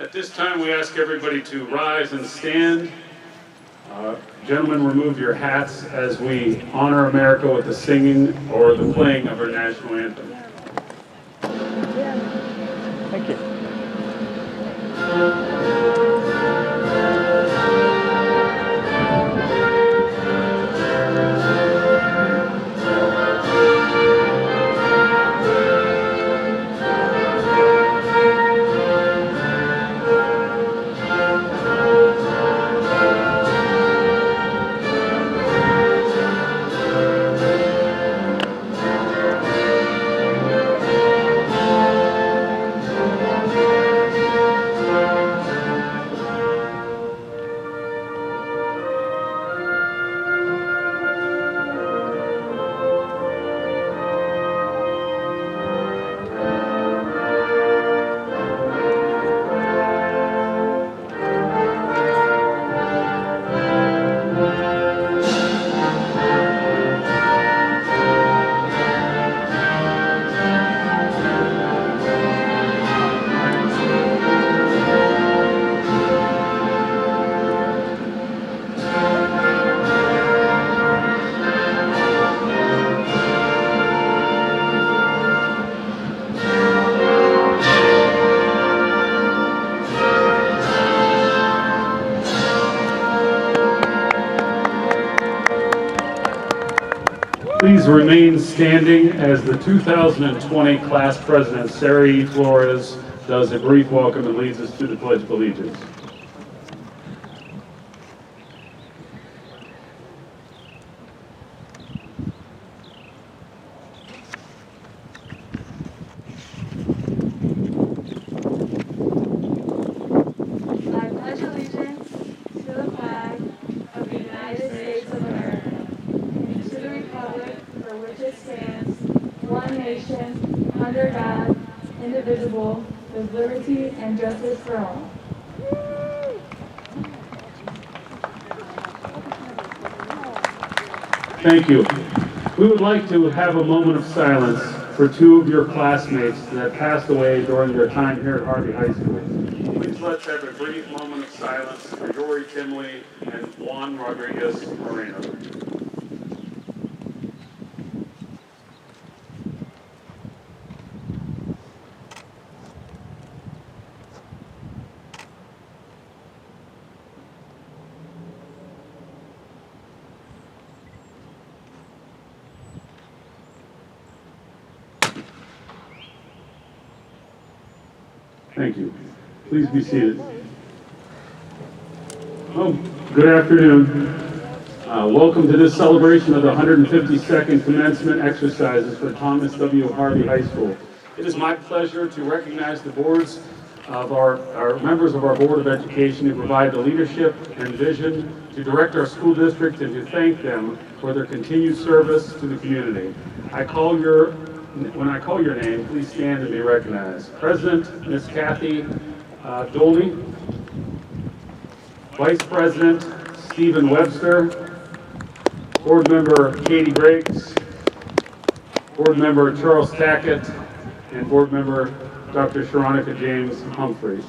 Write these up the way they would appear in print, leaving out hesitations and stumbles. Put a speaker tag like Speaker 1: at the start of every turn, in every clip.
Speaker 1: At this time, we ask everybody to rise and stand. Gentlemen, remove your hats as we honor America with the singing or the playing of our national anthem.
Speaker 2: Thank you.
Speaker 1: Please remain standing as the 2020 class president, Sarah E. Flores, does a brief welcome and leads us to the Pledge of Allegiance.
Speaker 3: I pledge allegiance to the flag of the United States of America and to the republic for which it stands, one nation, under God, indivisible, with liberty and justice for all.
Speaker 1: Thank you. We would like to have a moment of silence for two of your classmates that passed away during their time here at Harvey High School. Please let's have a brief moment of silence for Dory Timley and Juan Rodriguez Moreno. Thank you. Please be seated. Oh, good afternoon. Welcome to this celebration of the 152nd commencement exercises for Thomas W. Harvey High School. It is my pleasure to recognize the boards of our members of our Board of Education who provide the leadership and vision to direct our school district and to thank them for their continued service to the community. When I call your name, please stand and be recognized. President, Ms. Kathy Dolney. Vice President, Stephen Webster. Board Member Katie Briggs. Board Member Charles Tackett. And Board Member Dr. Sharonica James Humphreys.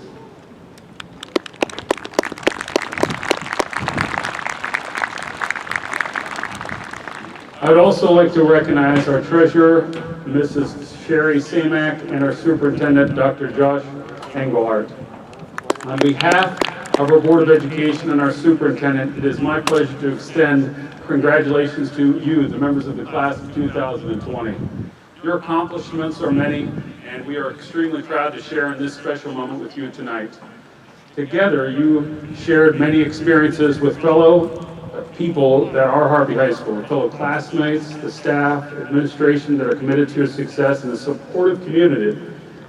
Speaker 1: I would also like to recognize our treasurer, Mrs. Sherry Samak, and our superintendent, Dr. Josh Engelhardt. On behalf of our Board of Education and our superintendent, it is my pleasure to extend congratulations to you, the members of the class of 2020. Your accomplishments are many, and we are extremely proud to share in this special moment with you tonight. Together, you shared many experiences with fellow people that are Harvey High School, fellow classmates, the staff, administration that are committed to your success, and the supportive community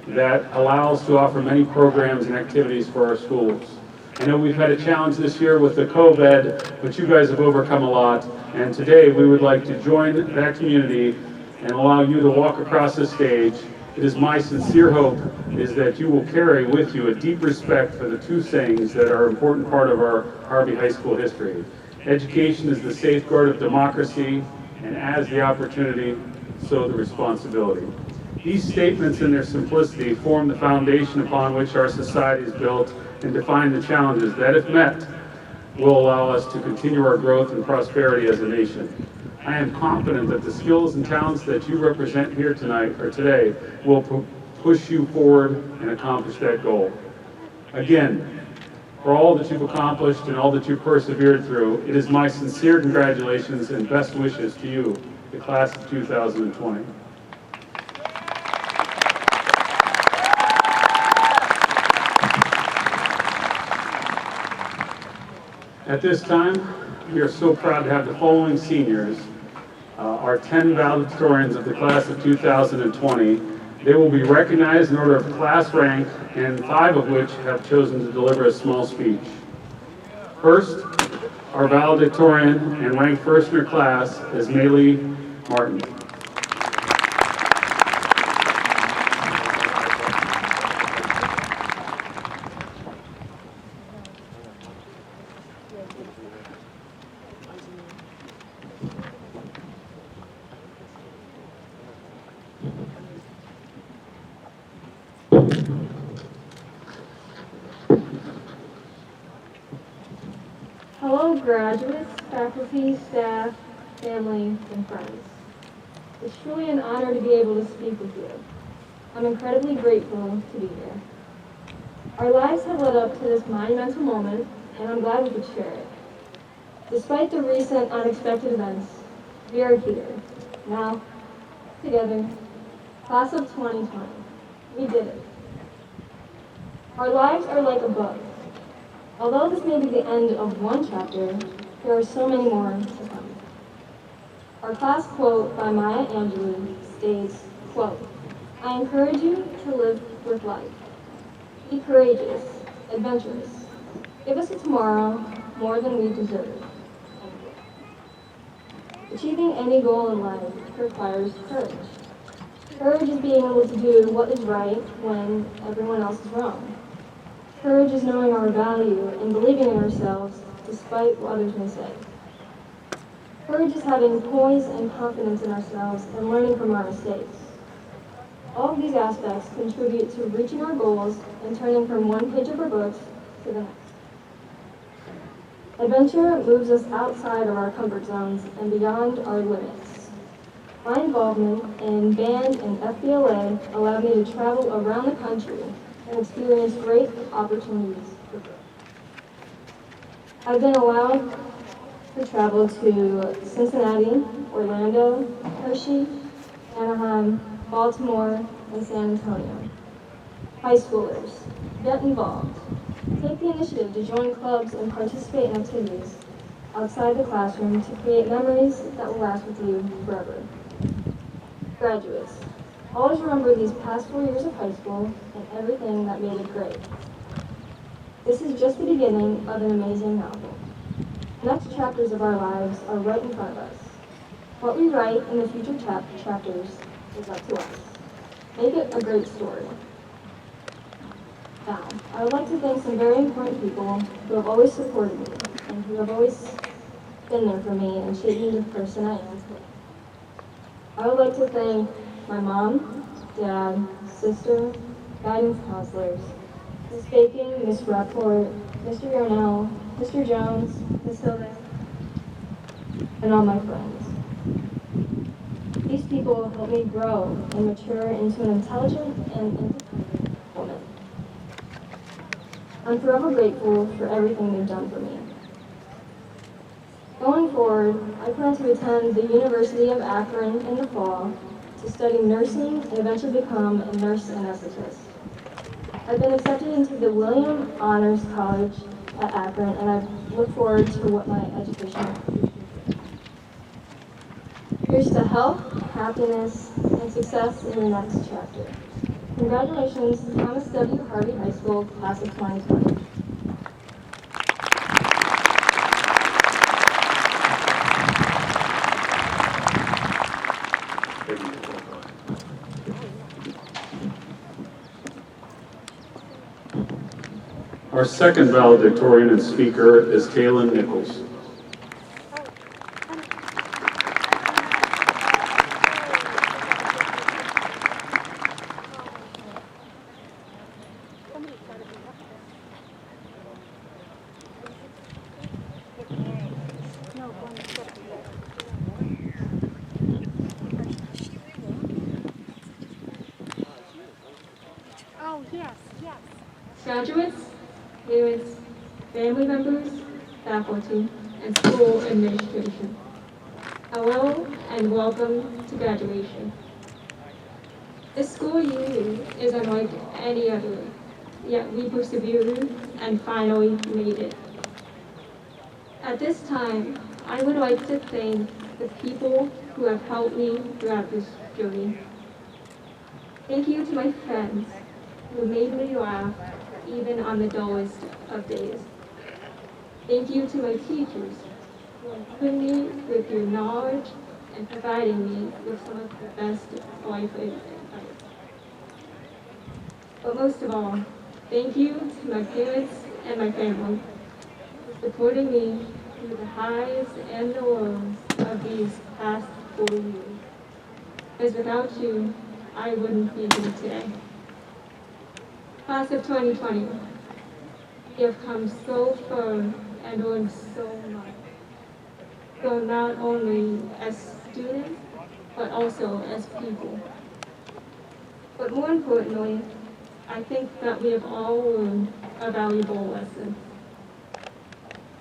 Speaker 1: that allows to offer many programs and activities for our schools. I know we've had a challenge this year with the COVID, but you guys have overcome a lot, and today we would like to join that community and allow you to walk across the stage. It is my sincere hope is that you will carry with you a deep respect for the two sayings that are an important part of our Harvey High School history. Education is the safeguard of democracy, and as the opportunity, so the responsibility. These statements in their simplicity form the foundation upon which our society is built and define the challenges that, if met, will allow us to continue our growth and prosperity as a nation. I am confident that the skills and talents that you represent here tonight or today will push you forward and accomplish that goal. Again, for all that you've accomplished and all that you've persevered through, it is my sincere congratulations and best wishes to you, the class of 2020. At this time, we are so proud to have the following seniors, our 10 valedictorians of the class of 2020. They will be recognized in order of class rank, and 5 of which have chosen to deliver a small speech. First, our valedictorian and ranked first in her class is Maylee Martin.
Speaker 3: Hello, graduates, faculty, staff, family, and friends. It's truly an honor to be able to speak with you. I'm incredibly grateful to be here. Our lives have led up to this monumental moment, and I'm glad we could share it. Despite the recent unexpected events, we are here, now, together, class of 2020. We did it. Our lives are like a book. Although this may be the end of one chapter, there are so many more to come. Our class quote by Maya Angelou states, quote, "I encourage you to live with life. Be courageous, adventurous. Give us a tomorrow more than we deserve." Achieving any goal in life requires courage. Courage is being able to do what is right when everyone else is wrong. Courage is knowing our value and believing in ourselves despite what others may say. Courage is having poise and confidence in ourselves and learning from our mistakes. All of these aspects contribute to reaching our goals and turning from one page of our books to the next. Adventure moves us outside of our comfort zones and beyond our limits. My involvement in band and FBLA allowed me to travel around the country and experience great opportunities for growth. I've been allowed to travel to Cincinnati, Orlando, Hershey, Anaheim, Baltimore, and San Antonio. High schoolers, get involved. Take the initiative to join clubs and participate in activities outside the classroom to create memories that will last with you forever. Graduates, always remember these past 4 years of high school and everything that made it great. This is just the beginning of an amazing novel. The next chapters of our lives are right in front of us. What we write in the future chapters is up to us. Make it a great story. Now, I would like to thank some very important people who have always supported me and who have always been there for me and shaped me the person I am today. I would like to thank my mom, dad, sister, guidance counselors, Ms. Bacon, Ms. Rapport, Mr. Yarnell, Mr. Jones, Ms. Hilda, and all my friends. These people helped me grow and mature into an intelligent and independent woman. I'm forever grateful for everything they've done for me. Going forward, I plan to attend the University of Akron in the fall to study nursing and eventually become a nurse anesthetist. I've been accepted into the William Honors College at Akron, and I look forward to what my education will be. Here's to health, happiness, and success in the next chapter. Congratulations, Thomas W. Harvey High School, class of 2020.
Speaker 1: Our second valedictorian and speaker is Kaylin Nichols.
Speaker 2: Oh, yes, yes.
Speaker 3: Graduates, parents, family members, faculty, and school administration. Hello and welcome to graduation. This school year is unlike any other, yet we persevered and finally made it. At this time, I would like to thank the people who have helped me throughout this journey. Thank you to my friends who made me laugh even on the dullest of days. Thank you to my teachers for equipping me with your knowledge and providing me with some of the best life advice. But most of all, thank you to my parents and my family for supporting me through the highs and the lows of these past 4 years. Because without you, I wouldn't be here today. Class of 2020, we have come so far and learned so much. So not only as students, but also as people. But more importantly, I think that we have all learned a valuable lesson.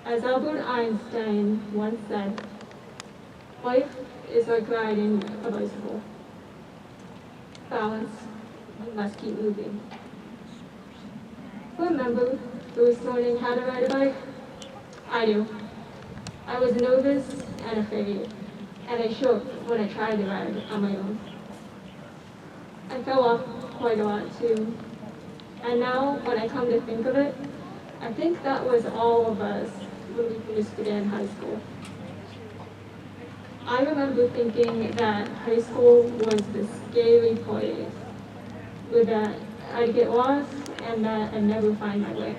Speaker 3: As Albert Einstein once said, life is like riding a bicycle. Balance, you must keep moving. Remember who was learning how to ride a bike? I do. I was nervous and afraid, and I shook when I tried to ride on my own. I fell off quite a lot too, and now when I come to think of it, I think that was all of us when we first began high school. I remember thinking that high school was this scary place, where that I'd get lost and that I'd never find my way.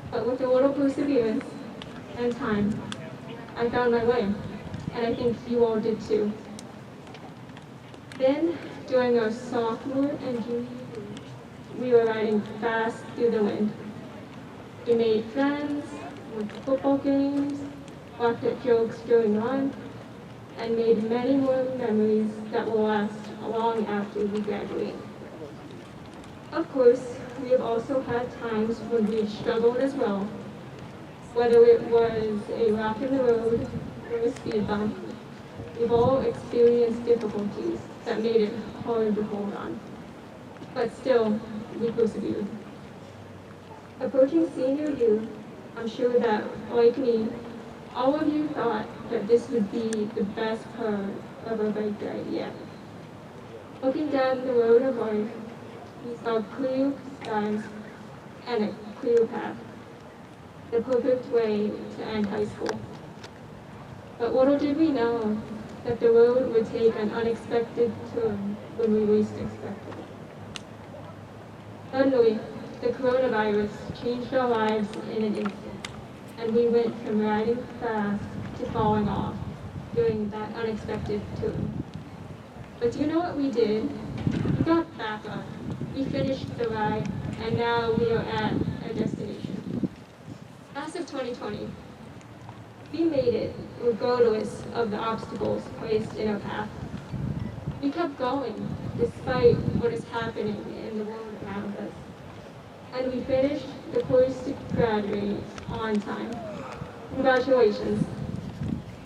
Speaker 3: But with a little perseverance and time, I found my way, and I think you all did too. Then, during our sophomore and junior year, we were riding fast through the wind. We made friends, went to football games, laughed at jokes during lunch, and made many more memories that will last long after we graduate. Of course, we have also had times when we struggled as well, whether it was a rock in the road or a speed bump. We've all experienced difficulties that made it hard to hold on. But still, we persevered. Approaching senior year, I'm sure that, like me, all of you thought that this would be the best part of our bike ride yet. Looking down the road of life, we saw clear skies and a clear path, the perfect way to end high school. But little did we know that the road would take an unexpected turn when we least expected it. Suddenly, the coronavirus changed our lives in an instant, and we went from riding fast to falling off during that unexpected turn. But do you know what we did? We got back up. We finished the ride, and now we are at our destination. Class of 2020. We made it regardless of the obstacles placed in our path. We kept going despite what is happening in the world around us. And we finished the course to graduate on time. Congratulations.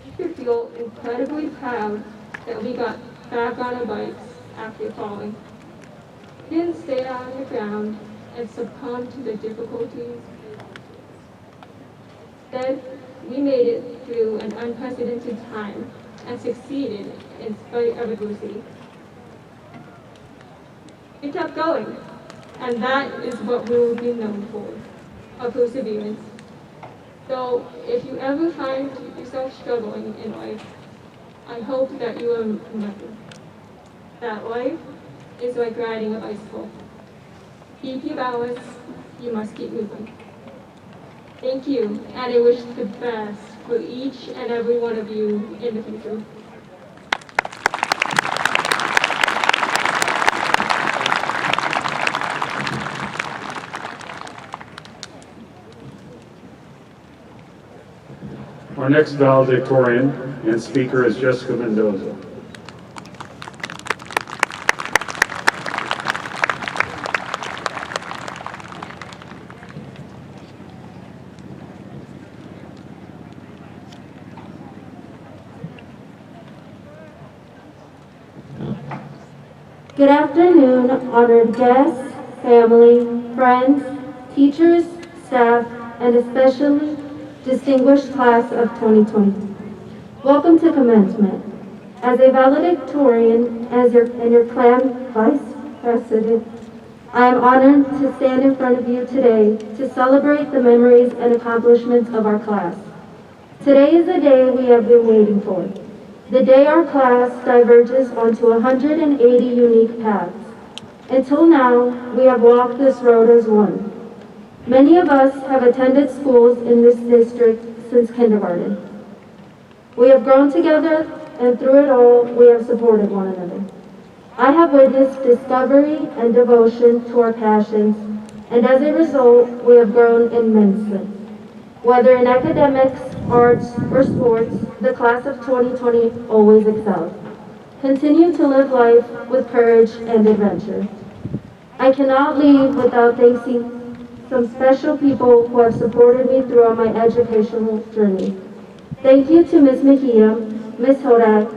Speaker 3: You should feel incredibly proud that we got back on our bikes after falling. We didn't stay on the ground and succumb to the difficulties. Instead, we made it through an unprecedented time and succeeded in spite of adversity. We kept going, and that is what we will be known for, our perseverance. So if you ever find yourself struggling in life, I hope that you will remember that life is like riding a bicycle. Keep your balance, you must keep moving. Thank you, and I wish the best for each and every one of you in the future.
Speaker 1: Our next valedictorian and speaker is Jessica Mendoza.
Speaker 2: Good afternoon, honored guests, family, friends, teachers, staff, and especially distinguished class of 2020. Welcome to commencement. As a valedictorian and your clan vice president, I am honored to stand in front of you today to celebrate the memories and accomplishments of our class. Today is the day we have been waiting for. The day our class diverges onto 180 unique paths. Until now, we have walked this road as one. Many of us have attended schools in this district since kindergarten. We have grown together, and through it all, we have supported one another. I have witnessed discovery and devotion to our passions, and as a result, we have grown immensely. Whether in academics, arts, or sports, the class of 2020 always excelled. Continue to live life with courage and adventure. I cannot leave without thanking some special people who have supported me throughout my educational journey. Thank you to Ms. Mejia, Ms. Hodak,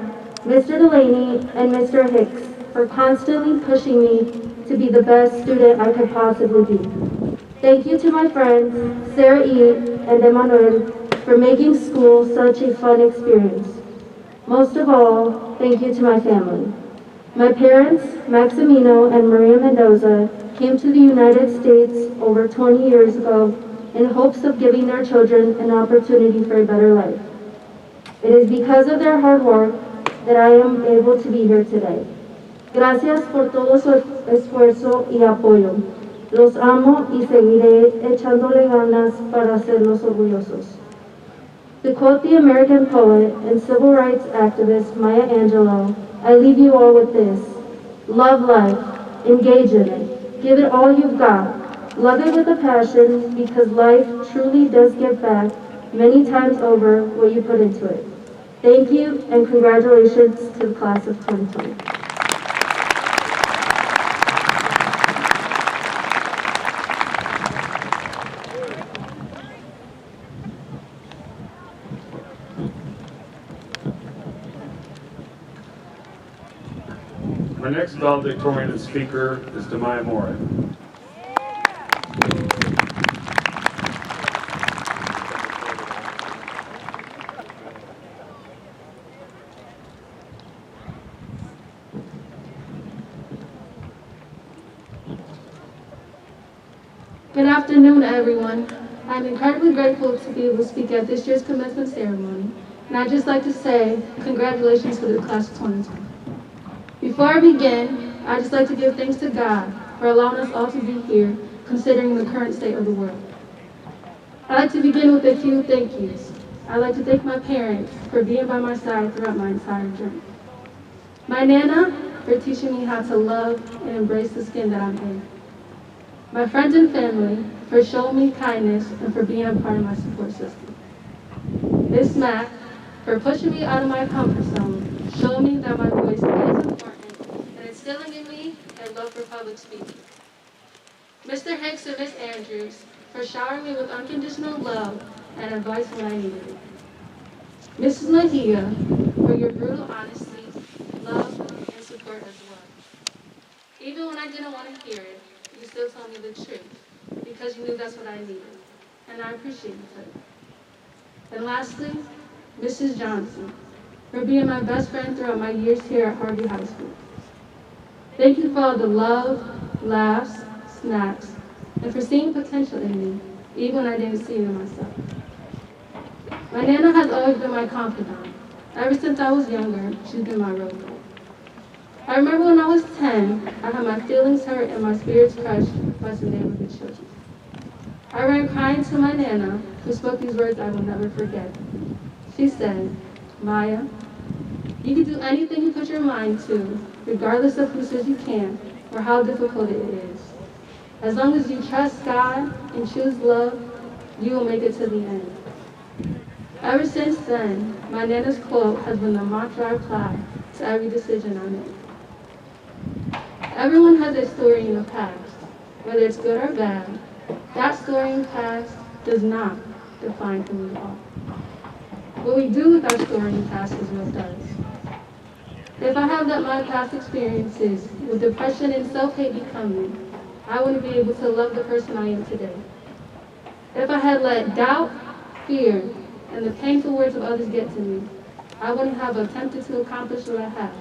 Speaker 2: Mr. Delaney, and Mr. Hicks for constantly pushing me to be the best student I could possibly be. Thank you to my friends, Sarah E. and Emmanuel, for making school such a fun experience. Most of all, thank you to my family. My parents, Maximino and Maria Mendoza, came to the United States over 20 years ago in hopes of giving their children an opportunity for a better life. It is because of their hard work that I am able to be here today. Gracias por todo su esfuerzo y apoyo. Los amo y seguiré echándole ganas para hacerlos orgullosos. To quote the American poet and civil rights activist Maya Angelou, I leave you all with this. Love life, engage in it, give it all you've got. Love it with a passion because life truly does give back many times over what you put into it. Thank you and congratulations to the class of 2020.
Speaker 1: Our next valedictorian and speaker is Demaya Mora.
Speaker 4: Good afternoon, everyone. I'm incredibly grateful to be able to speak at this year's commencement ceremony, and I'd just like to say congratulations to the class of 2020. Before I begin, I'd just like to give thanks to God for allowing us all to be here, considering the current state of the world. I'd like to begin with a few thank yous. I'd like to thank my parents for being by my side throughout my entire journey. My Nana for teaching me how to love and embrace the skin that I'm in. My friends and family for showing me kindness and for being a part of my support system. Miss Mac for pushing me out of my comfort zone, showing me that my voice is important and instilling in me a love for public speaking. Mr. Hicks and Miss Andrews for showering me with unconditional love and advice when I needed it. Mrs. Mejia for your brutal honesty, love, and support as well. Even when I didn't want to hear it, you still told me the truth because you knew that's what I needed, and I appreciate you for it. And lastly, Mrs. Johnson, for being my best friend throughout my years here at Harvey High School. Thank you for all the love, laughs, snacks, and for seeing potential in me, even when I didn't see it in myself. My Nana has always been my confidant. Ever since I was younger, she's been my road guide. I remember when I was 10, I had my feelings hurt and my spirits crushed by some neighborhood children. I ran crying to my Nana, who spoke these words I will never forget. She said, Maya, you can do anything you put your mind to, regardless of who says you can't or how difficult it is. As long as you trust God and choose love, you will make it to the end. Ever since then, my Nana's quote has been the mantra I apply to every decision I make. Everyone has a story in the past, whether it's good or bad. That story in the past does not define who we are. What we do with our story in the past is what does. If I had let my past experiences with depression and self-hate become me, I wouldn't be able to love the person I am today. If I had let doubt, fear, and the painful words of others get to me, I wouldn't have attempted to accomplish what I have.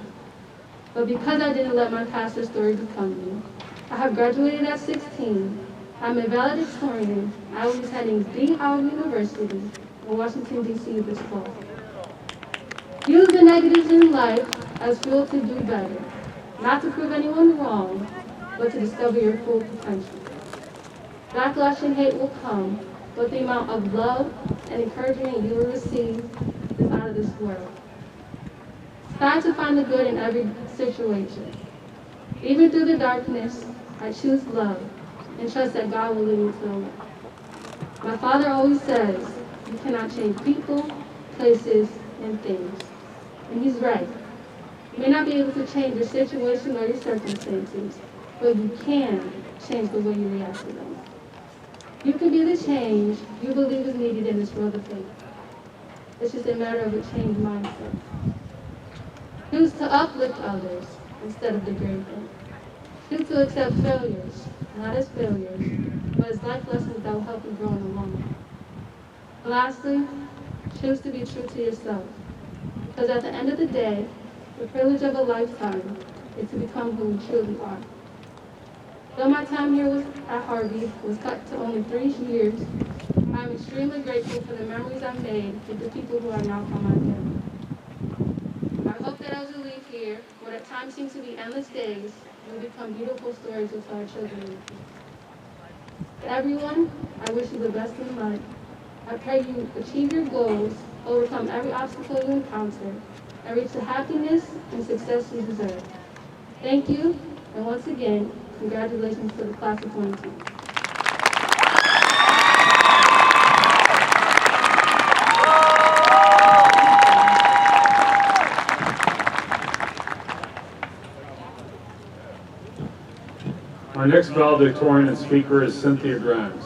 Speaker 4: But because I didn't let my past story become me, I have graduated at 16. I'm a valedictorian. I will be attending the Harvey University in Washington, D.C. this fall. Use the negatives in life as fuel to do better, not to prove anyone wrong, but to discover your full potential. Backlash and hate will come, but the amount of love and encouragement you will receive is out of this world. It's time to find the good in every situation. Even through the darkness, I choose love and trust that God will lead me to the light. My father always says, you cannot change people, places, and things. And he's right. You may not be able to change your situation or your circumstances, but you can change the way you react to them. You can be the change you believe is needed in this world of faith. It's just a matter of a changed mindset. Choose to uplift others instead of degrade them. Choose to accept failures, not as failures, but as life lessons that will help you grow in the long run. And lastly, choose to be true to yourself. Because at the end of the day, the privilege of a lifetime is to become who you truly are. Though my time here at Harvey was cut to only 3 years, I am extremely grateful for the memories I've made with the people who are now called my family. I hope that as we leave here, what at times seem to be endless days, will become beautiful stories with our children in the future. To everyone, I wish you the best in life. I pray you achieve your goals, overcome every obstacle you encounter, and reach the happiness and success you deserve. Thank you, and once again, congratulations to the class of 22.
Speaker 1: Our next valedictorian and speaker is Cynthia Grimes.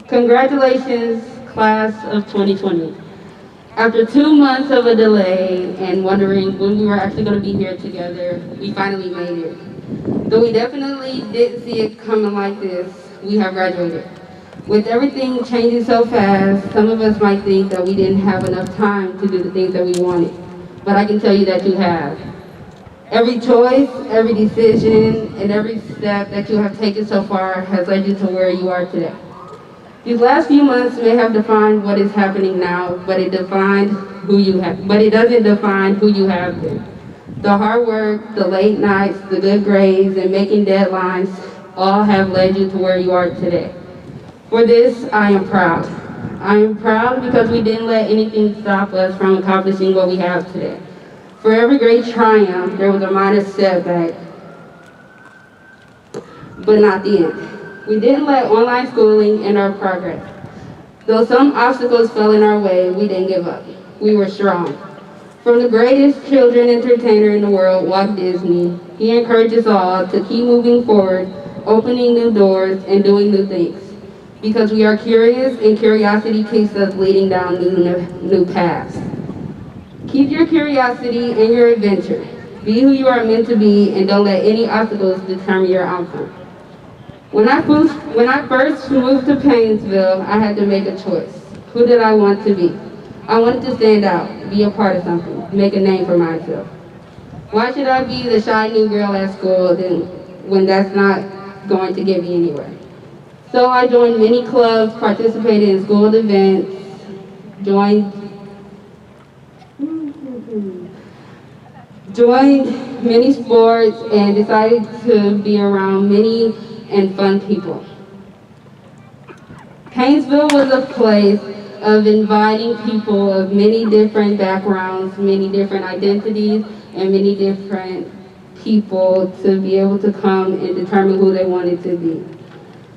Speaker 5: Congratulations, class of 2020. After 2 months of a delay and wondering when we were actually going to be here together, we finally made it. Though we definitely didn't see it coming like this, we have graduated. With everything changing so fast, some of us might think that we didn't have enough time to do the things that we wanted. But I can tell you that you have. Every choice, every decision, and every step that you have taken so far has led you to where you are today. These last few months may have defined what is happening now, but it doesn't define who you have been. The hard work, the late nights, the good grades, and making deadlines all have led you to where you are today. For this, I am proud. I am proud because we didn't let anything stop us from accomplishing what we have today. For every great triumph, there was a minor setback, but not the end. We didn't let online schooling end our progress. Though some obstacles fell in our way, we didn't give up. We were strong. From the greatest children entertainer in the world, Walt Disney, he encouraged us all to keep moving forward, opening new doors, and doing new things. Because we are curious, and curiosity keeps us leading down new paths. Keep your curiosity and your adventure. Be who you are meant to be, and don't let any obstacles determine your outcome. When I first moved to Painesville, I had to make a choice. Who did I want to be? I wanted to stand out, be a part of something, make a name for myself. Why should I be the shy new girl at school when that's not going to get me anywhere? So I joined many clubs, participated in school events, joined many sports, and decided to be around many and fun people. Painesville was a place of inviting people of many different backgrounds, many different identities, and many different people to be able to come and determine who they wanted to be.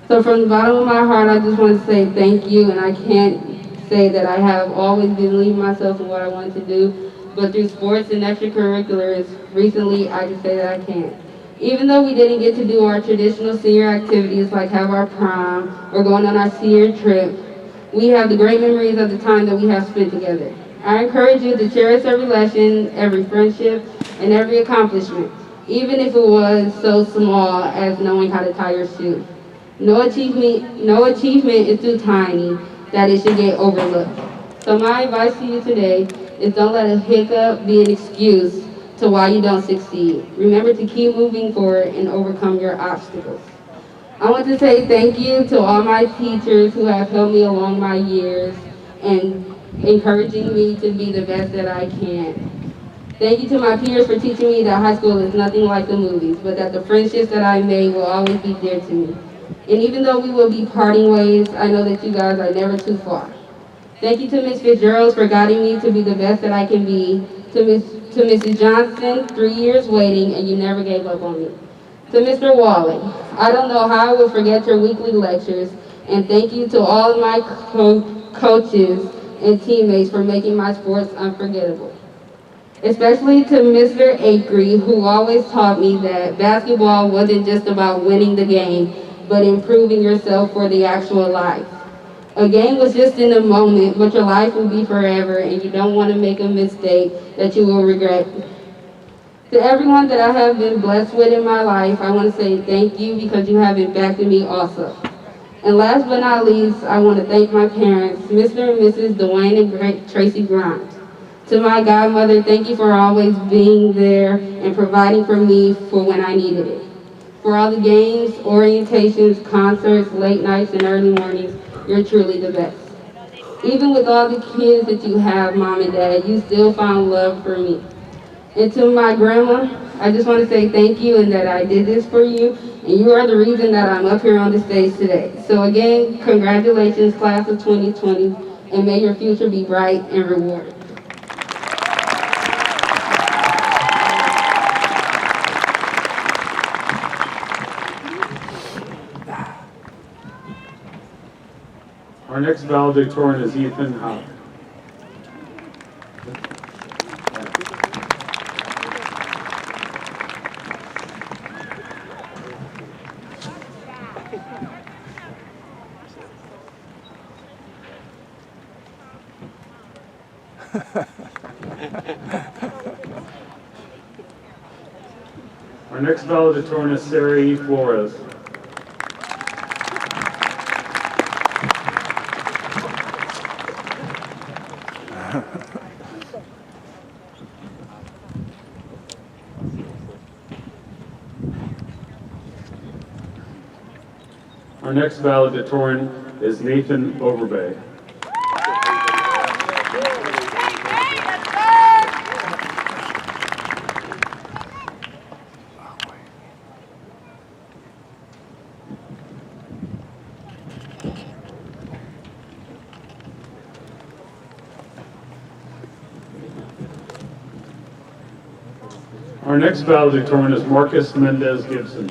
Speaker 5: So from the bottom of my heart, I just want to say thank you, and I can't say that I have always believed myself in what I wanted to do, but through sports and extracurriculars, recently I can say that I can. Even though we didn't get to do our traditional senior activities like have our prom or going on our senior trip, we have the great memories of the time that we have spent together. I encourage you to cherish every lesson, every friendship, and every accomplishment, even if it was so small as knowing how to tie your shoe. No achievement is too tiny that it should get overlooked. So my advice to you today is don't let a hiccup be an excuse to why you don't succeed. Remember to keep moving forward and overcome your obstacles. I want to say thank you to all my teachers who have helped me along my years and encouraging me to be the best that I can. Thank you to my peers for teaching me that high school is nothing like the movies, but that the friendships that I made will always be dear to me. And even though we will be parting ways, I know that you guys are never too far. Thank you to Ms. Fitzgerald for guiding me to be the best that I can be. To Mrs. Johnson, 3 years waiting, and you never gave up on me. To Mr. Walling, I don't know how I will forget your weekly lectures, and thank you to all of my coaches and teammates for making my sports unforgettable. Especially to Mr. Akery, who always taught me that basketball wasn't just about winning the game, but improving yourself for the actual life. A game was just in a moment, but your life will be forever, and you don't want to make a mistake that you will regret. To everyone that I have been blessed with in my life, I want to say thank you because you have impacted me also. And last but not least, I want to thank my parents, Mr. and Mrs. Dwayne and Tracy Grimes. To my godmother, thank you for always being there and providing for me for when I needed it. For all the games, orientations, concerts, late nights, and early mornings, you're truly the best. Even with all the kids that you have, Mom and Dad, you still found love for me. And to my grandma, I just want to say thank you and that I did this for you, and you are the reason that I'm up here on the stage today. So again, congratulations, class of 2020, and may your future be bright and rewarding.
Speaker 1: Our next valedictorian is Ethan Howe. Our next valedictorian is Sarah E. Flores. Our next valedictorian is Nathan Overbay. Our next valedictorian is Marcus Mendez Gibson.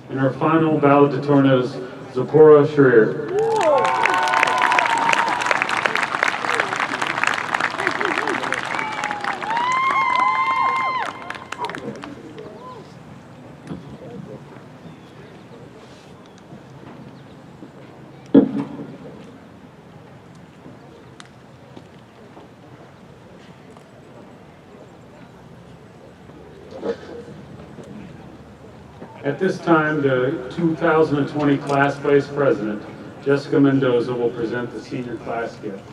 Speaker 1: And our final valedictorian is Zipporah Schreier. At this time, the 2020 Class Vice President, Jessica Mendoza, will present the senior class gift.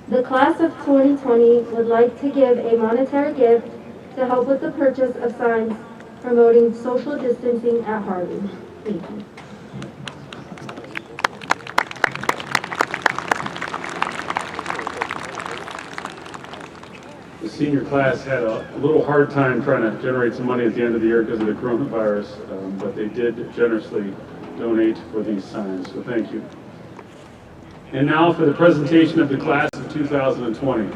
Speaker 2: The class of 2020 would like to give a monetary gift to help with the purchase of signs promoting social distancing at Harvey. Thank you.
Speaker 1: the senior class had a little hard time trying to generate some money at the end of the year because of the coronavirus, but they did generously donate for these signs, so thank you. And now for the presentation of the class of 2020.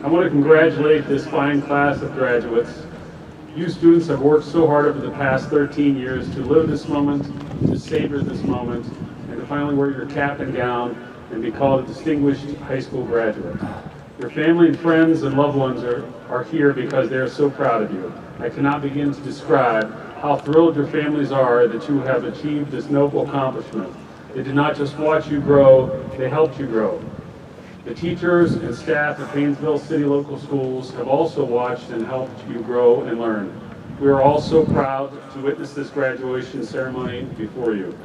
Speaker 1: I want to congratulate this fine class of graduates. You students have worked so hard over the past 13 years to live this moment, to savor this moment, and to finally wear your cap and gown and be called a distinguished high school graduate. Your family and friends and loved ones are here because they are so proud of you. I cannot begin to describe how thrilled your families are that you have achieved this noble accomplishment. They did not just watch you grow, they helped you grow. The teachers and staff at Paynesville City Local Schools have also watched and helped you grow and learn. We are all so proud to witness this graduation ceremony before you.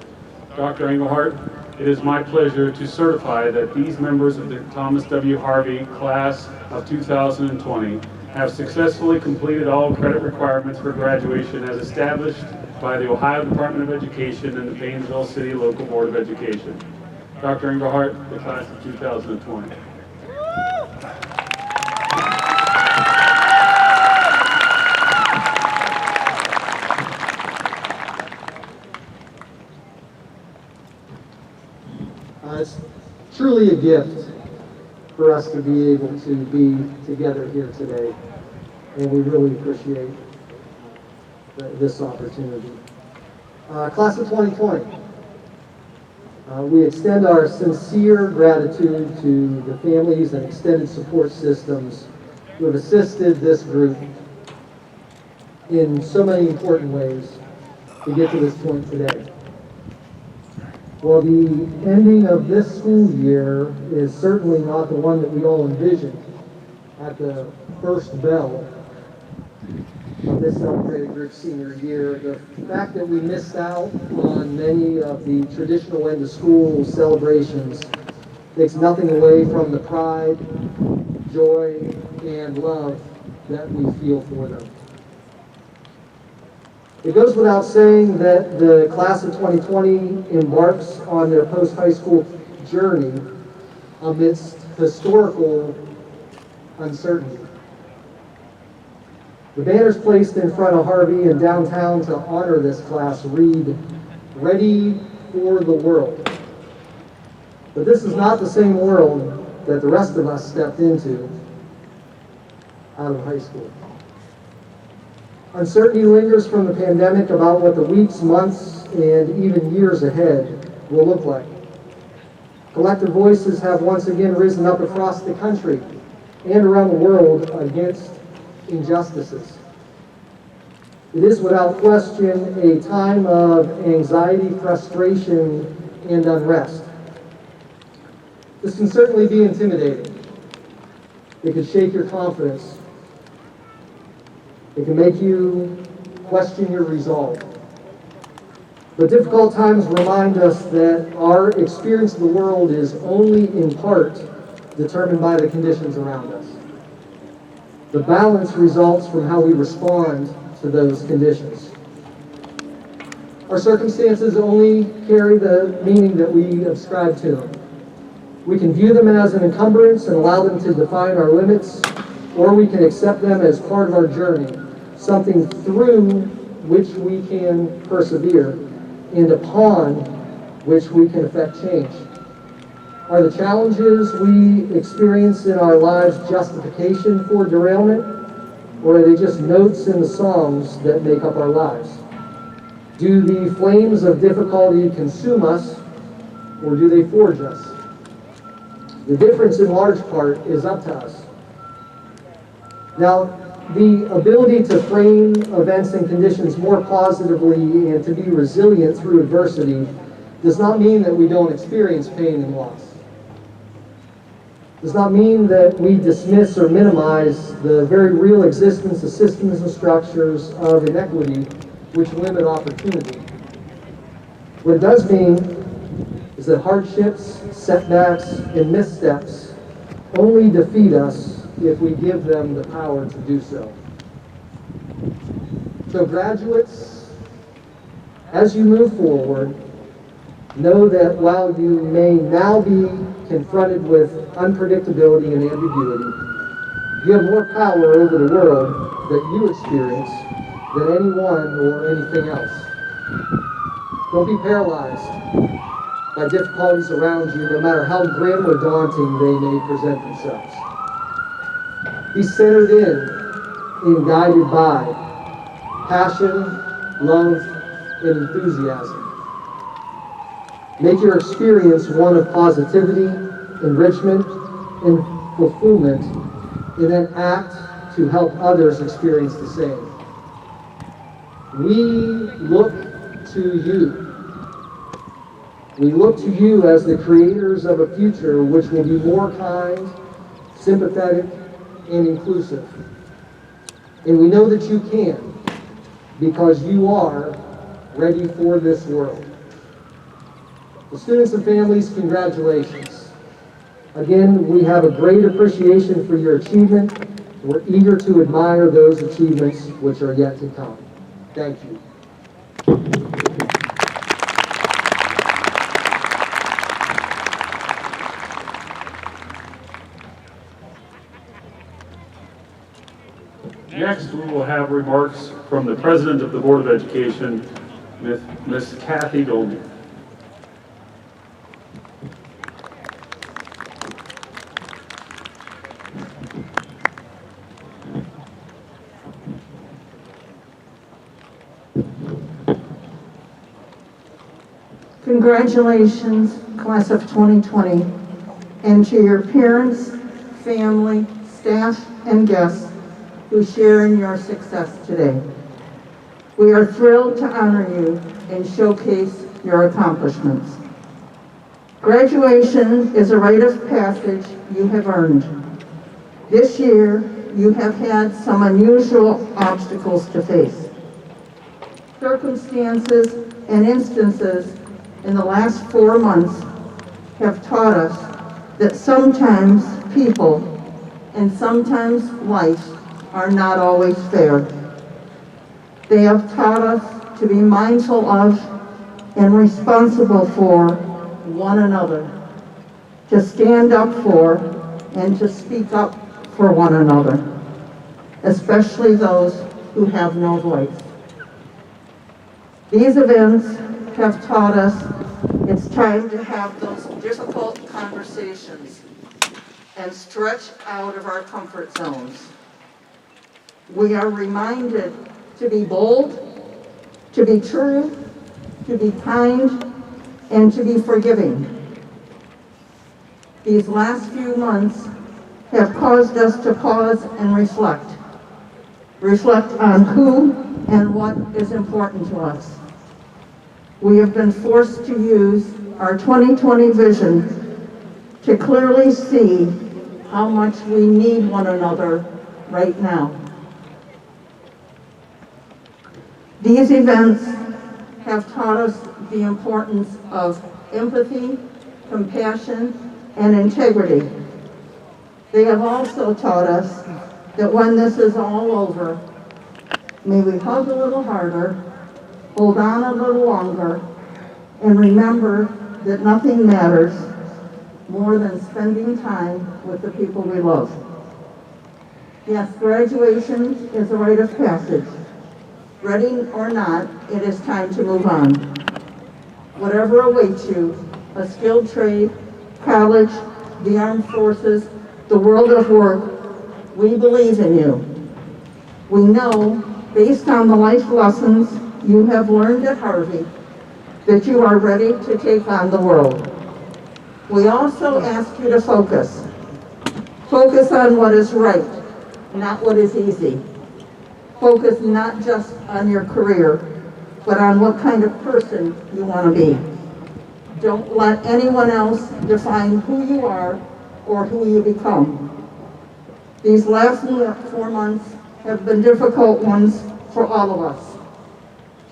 Speaker 1: Dr. Engelhardt, it is my pleasure to certify that these members of the Thomas W. Harvey class of 2020 have successfully completed all credit requirements for graduation as established by the Ohio Department of Education and the Paynesville City Local Board of Education. Dr. Engelhardt, the class of 2020.
Speaker 6: It's truly a gift for us to be able to be together here today, and we really appreciate this opportunity. Class of 2020, we extend our sincere gratitude to the families and extended support systems who have assisted this group in so many important ways to get to this point today. Well, the ending of this school year is certainly not the one that we all envisioned at the first bell of this celebrated group senior year. The fact that we missed out on many of the traditional end of school celebrations takes nothing away from the pride, joy, and love that we feel for them. It goes without saying that the class of 2020 embarks on their post-high school journey amidst historical uncertainty. The banners placed in front of Harvey in downtown to honor this class read, "Ready for the World." But this is not the same world that the rest of us stepped into out of high school. Uncertainty lingers from the pandemic about what the weeks, months, and even years ahead will look like. Collective voices have once again risen up across the country and around the world against injustices. It is without question a time of anxiety, frustration, and unrest. This can certainly be intimidating. It can shake your confidence. It can make you question your resolve. But difficult times remind us that our experience of the world is only in part determined by the conditions around us. The balance results from how we respond to those conditions. Our circumstances only carry the meaning that we ascribe to them. We can view them as an encumbrance and allow them to define our limits, or we can accept them as part of our journey, something through which we can persevere and upon which we can effect change. Are the challenges we experience in our lives justification for derailment, or are they just notes in the songs that make up our lives? Do the flames of difficulty consume us, or do they forge us? The difference in large part is up to us. Now, the ability to frame events and conditions more positively and to be resilient through adversity does not mean that we don't experience pain and loss. Does not mean that we dismiss or minimize the very real existence of systems and structures of inequity which limit opportunity. What it does mean is that hardships, setbacks, and missteps only defeat us if we give them the power to do so. So graduates, as you move forward, know that while you may now be confronted with unpredictability and ambiguity, You have more power over the world that you experience than anyone or anything else. Don't be paralyzed by difficulties around you, no matter how grim or daunting they may present themselves. Be centered in and guided by passion, love, and enthusiasm. Make your experience one of positivity, enrichment, and fulfillment, and then act to help others experience the same. We look to you. We look to you as the creators of a future which will be more kind, sympathetic, and inclusive. And we know that you can, because you are ready for this world. The students and families, congratulations. Again, we have a great appreciation for your achievement. We're eager to admire those achievements which are yet to come. Thank you.
Speaker 1: Next, we will have remarks from the President of the Board of Education, Ms. Kathy Dolman.
Speaker 7: Congratulations, class of 2020, and to your parents, family, staff, and guests who share in your success today. We are thrilled to honor you and showcase your accomplishments. Graduation is a rite of passage you have earned. This year, you have had some unusual obstacles to face. Circumstances and instances in the last 4 months have taught us that sometimes people and sometimes life are not always fair. They have taught us to be mindful of and responsible for one another, to stand up for and to speak up for one another, especially those who have no voice. These events have taught us it's time to have those difficult conversations and stretch out of our comfort zones. We are reminded to be bold, to be true, to be kind, and to be forgiving. These last few months have caused us to pause and reflect. Reflect on who and what is important to us. We have been forced to use our 2020 vision to clearly see how much we need one another right now. These events have taught us the importance of empathy, compassion, and integrity. They have also taught us that when this is all over, may we hug a little harder, hold on a little longer, and remember that nothing matters more than spending time with the people we love. Yes, graduation is a rite of passage. Ready or not, it is time to move on. Whatever awaits you, a skilled trade, college, the armed forces, the world of work, we believe in you. We know, based on the life lessons you have learned at Harvey, that you are ready to take on the world. We also ask you to focus. Focus on what is right, not what is easy. Focus not just on your career, but on what kind of person you want to be. Don't let anyone else define who you are or who you become. These last 4 months have been difficult ones for all of us.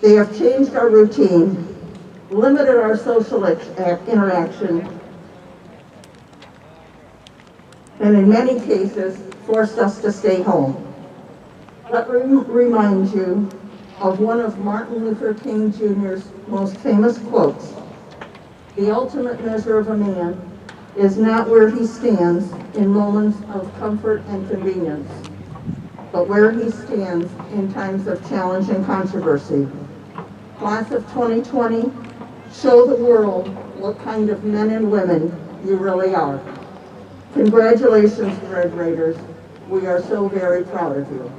Speaker 7: They have changed our routine, limited our social interaction, and in many cases, forced us to stay home. Let me remind you of one of Martin Luther King Jr.'s most famous quotes: "The ultimate measure of a man is not where he stands in moments of comfort and convenience, but where he stands in times of challenge and controversy. Class of 2020, show the world what kind of men and women you really are. Congratulations, third graders. We are so very proud of you.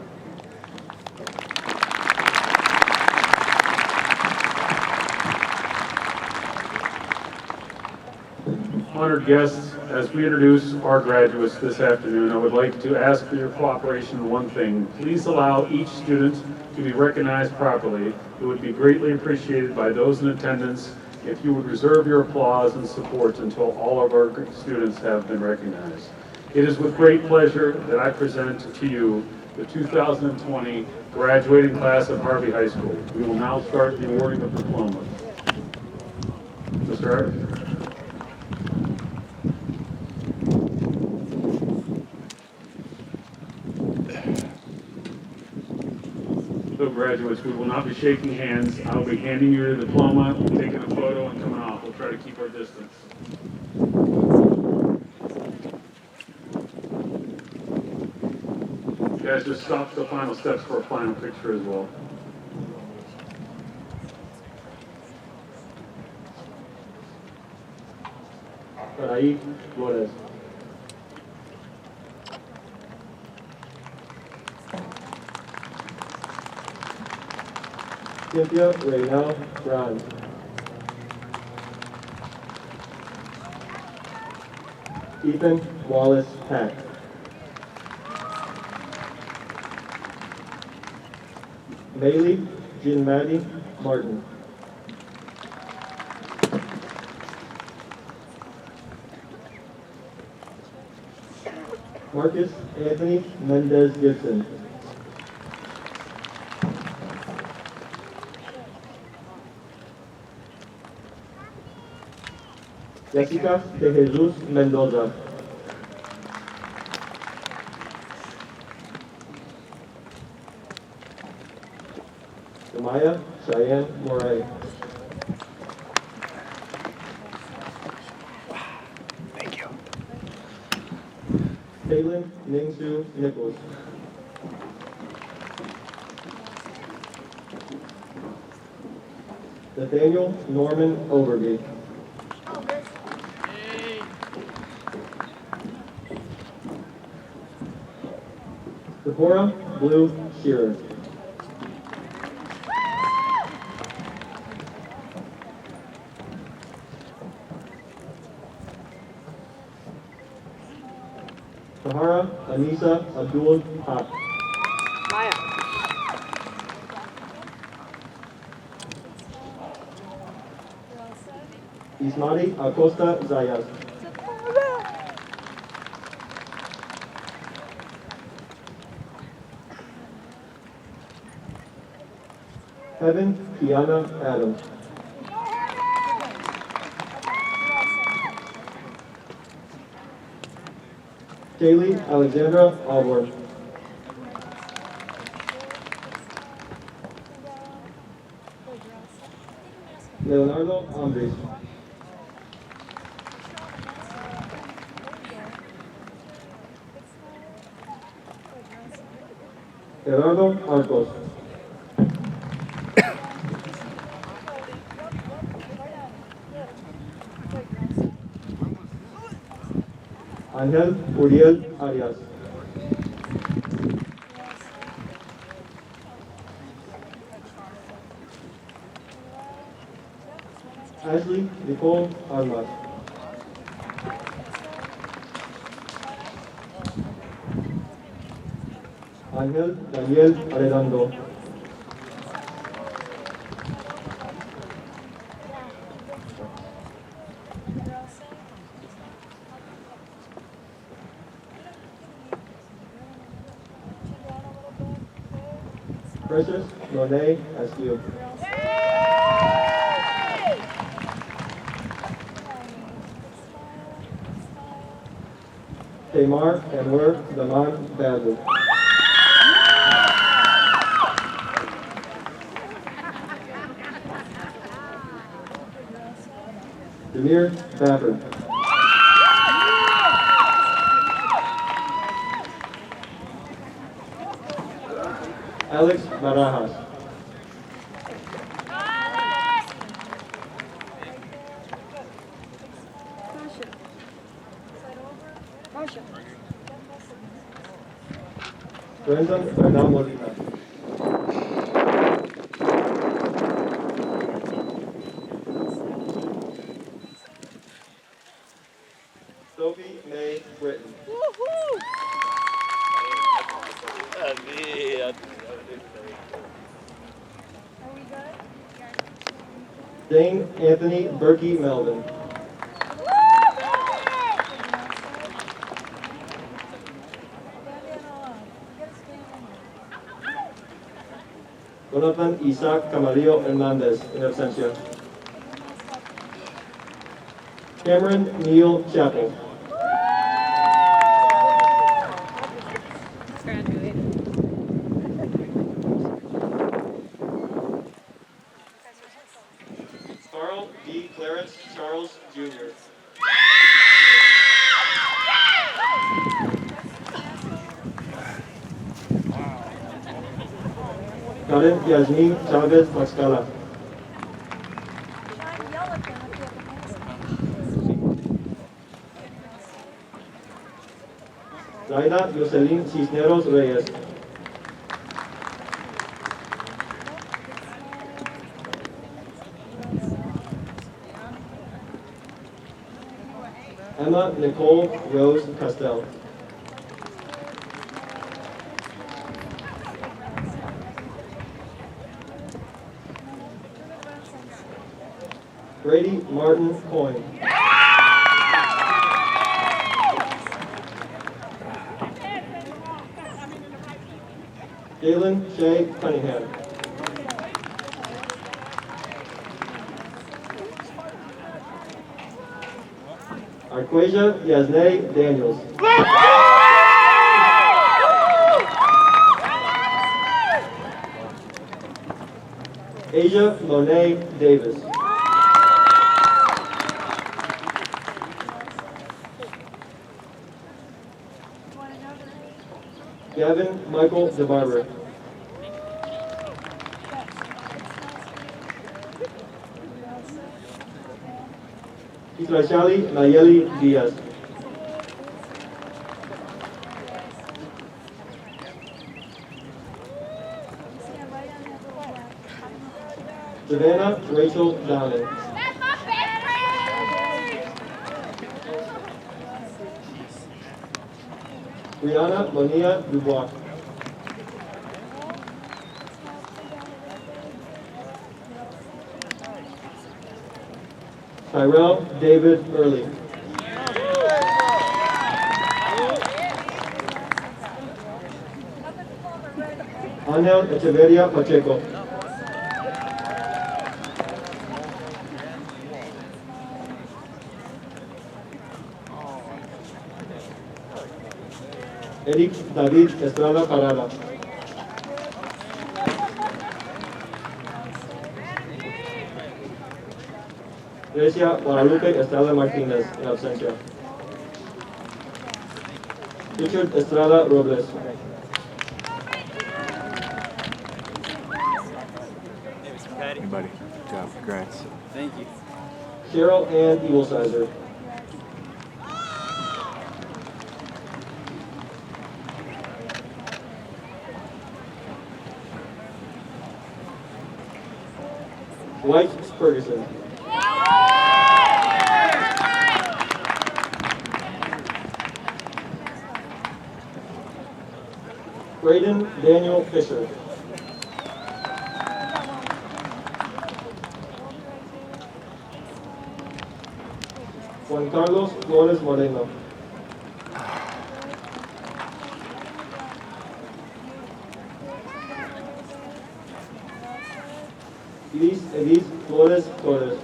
Speaker 1: Honored guests, as we introduce our graduates this afternoon, I would like to ask for your cooperation in one thing. Please allow each student to be recognized properly. It would be greatly appreciated by those in attendance if you would reserve your applause and support until all of our students have been recognized. It is with great pleasure that I present to you the 2020 graduating class of Harvey High School. We will now start the awarding of diplomas. Mr. Harvey. So graduates, we will not be shaking hands. I'll be handing you your diploma, taking a photo, and coming off. We'll try to keep our distance. Guys, just stop the final steps for a final picture as well.
Speaker 8: Araí Flores. Cynthia Reynal Brown. Ethan Wallace Pack. Bailey Ginmadi Martin. Marcus Anthony Mendez Gibson. Jessica de Jesus Mendoza. Maya Cheyenne Moray.
Speaker 9: Thank you.
Speaker 8: Caitlin Ningsu Nichols. Nathaniel Norman Overby. Deborah Blue Shearer. Sahara Anisa Abdul Haq. Ismari Acosta Zayas. Heaven Kiana Adams. Kaylee Alexandra Alborn. Leonardo Andres. Gerardo Arcos. Ángel Uriel Arias. Ashley Nicole Armas. Ángel Daniel Arredondo. Precious Monet Askew. Tamar Anwar Daman Badley. Demir Bafford. Alex Barajas. Brendan Bernal Molina. Sophie May Britton. Dane Anthony Berkey Melvin. Jonathan Isaac Camarillo Hernandez, in absentia. Cameron Neil Chappell. Carl D. Clarence Charles Jr. Karen Yasmin Chavez Maxcala. Zaida Jocelyn Cisneros Reyes. Emma Nicole Rose Castell. Brady Martin Coyne. Jalen Shay Cunningham. Arquasia Yasnay Daniels. Asia Monet Davis. Gavin Michael DeBarber. Israshali Nayeli Diaz. Savannah Rachel Downing. Brianna Monia Dubois. Tyrell David Early. Angel Echeverria Pacheco. Eric David Estrada Parada. Grecia Guadalupe Estrada Martinez, in absentia. Richard Estrada Robles.
Speaker 9: Hey, buddy. Good job. Congrats. Thank you.
Speaker 8: Cheryl Ann Evilsizer. Dwight Ferguson. Braden Daniel Fisher. Juan Carlos Flores Moreno. Iris Edith Flores Torres.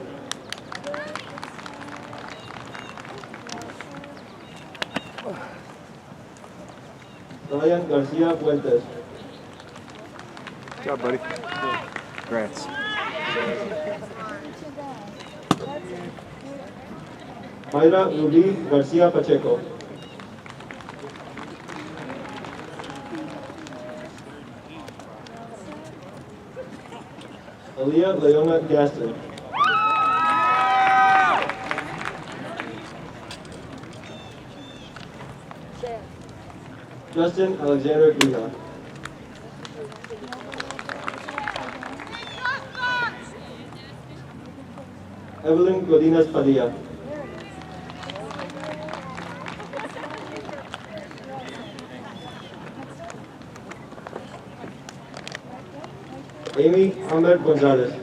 Speaker 8: Ryan Garcia Fuentes.
Speaker 9: Good job, buddy. Congrats.
Speaker 8: Mayra Ruby Garcia Pacheco. Aaliyah Leona Gaston. Justin Alexander Guija. Evelyn Godinez Padilla. Amy Ahmed Gonzalez.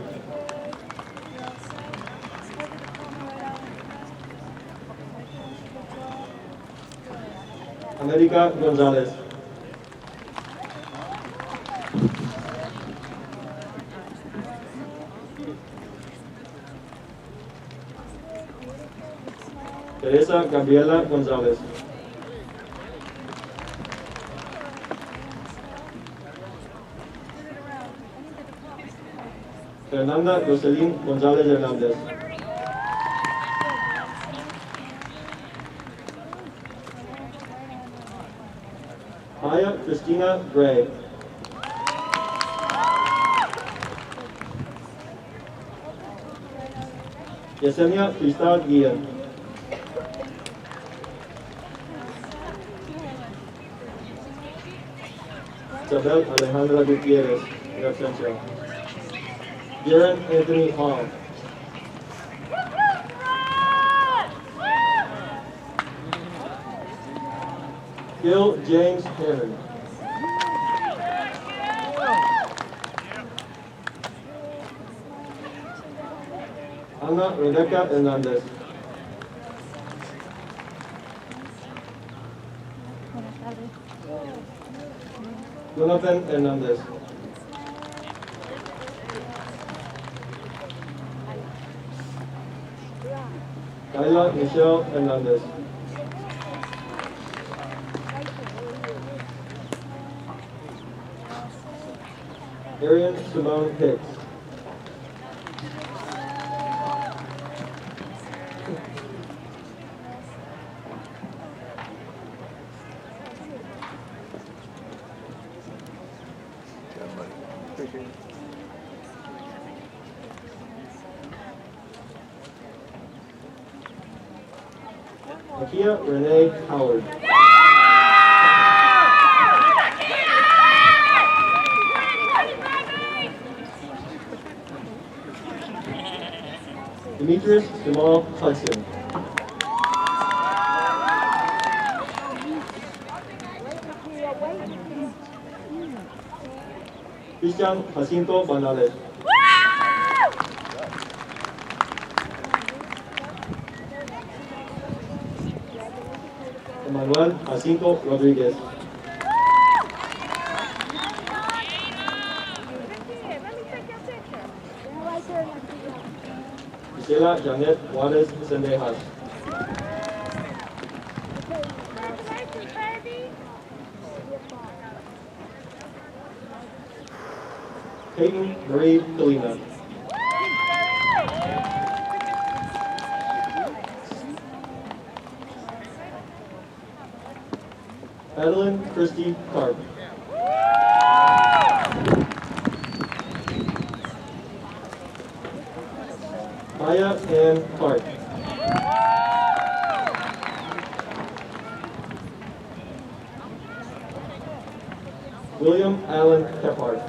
Speaker 8: America Gonzalez. Teresa Gabriela Gonzalez. Fernanda Jocelyn Gonzalez Hernandez. Maya Christina Gray. Yesenia Cristal Guillen. Isabel Alejandra Gutierrez, in absentia. Darren Anthony Hall. Gil James Hammond. Ana Rebecca Hernandez. Jonathan Hernandez. Kayla Michelle Hernandez. Arian Simone Hicks. Nakia Renee Howard. Demetrius Jamal Hudson. Christian Jacinto Banales. Manuel Jacinto Rodriguez. Gisela Janet Juarez Sendejas. Peyton Marie Kalina. Madeline Christy Carp. Maya Ann Clark. William Allen Kephart.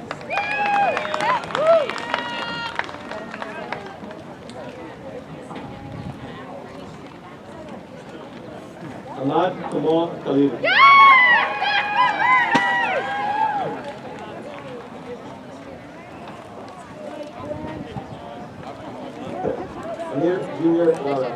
Speaker 8: Ahmad Kamal Khalil. Amir Junior Lara.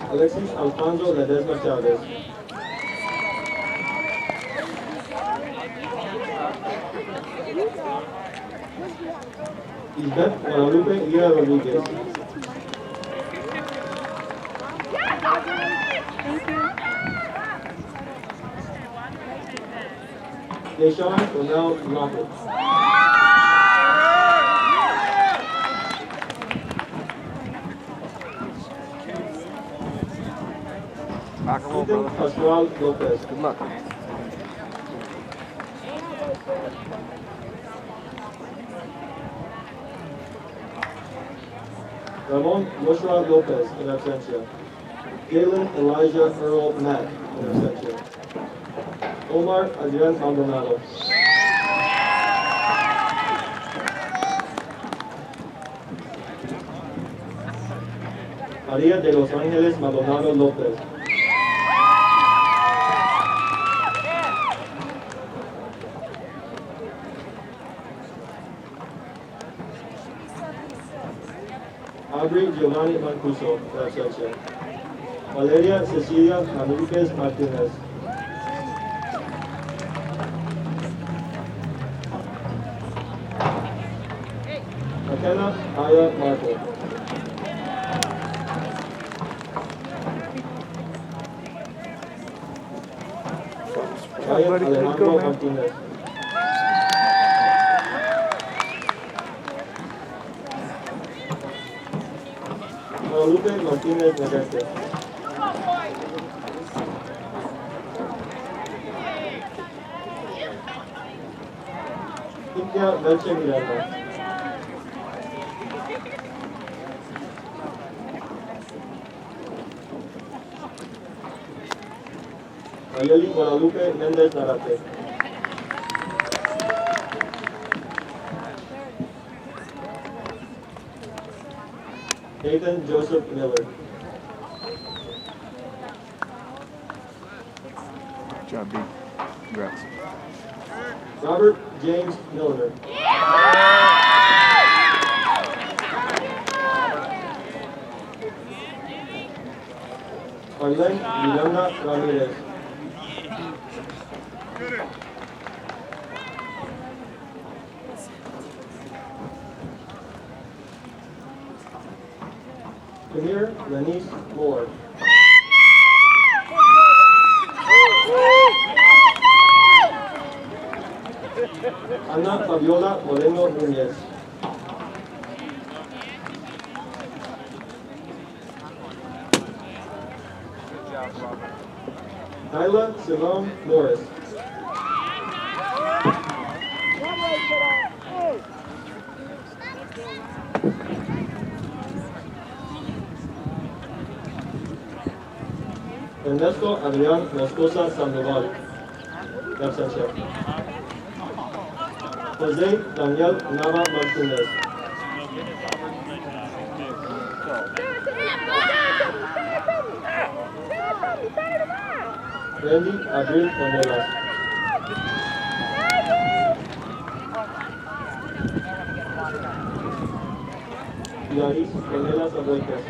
Speaker 8: Alexis Alfonso Ledesma Chavez. Lisbeth Guadalupe Lira Rodriguez. Deshaun Ronell Lockett.
Speaker 9: Back a little
Speaker 8: Quentin Pascual Lopez.
Speaker 9: Good luck.
Speaker 8: Ramon Joshua Lopez, in absentia. Galen Elijah Earl Mack, in absentia. Omar Adrian Maldonado. María de Los Ángeles Maldonado López. Aubrey Giovanni Mancuso, in absentia. Valeria Cecilia Manriquez Martinez. McKenna Aya Marco. Ryan
Speaker 9: Buddy, let's
Speaker 8: Alejandro
Speaker 9: go, man.
Speaker 8: Martinez. Guadalupe Martinez Negrete. Cynthia Belche Miranda. Nayeli Guadalupe Méndez Narate. Nathan Joseph Miller.
Speaker 9: Good job, B. Congrats.
Speaker 8: Robert James Milner. Arlen Miranda Ramirez. Premier Lenise Moore. Ana Fabiola Moreno Núñez. Nyla Simone Morris. Ernesto Adrián Moscosa Sandoval. De absentia. José Daniel Nava Martínez. Randy Abril Ornelas. Yaris Ornelas Abueltas.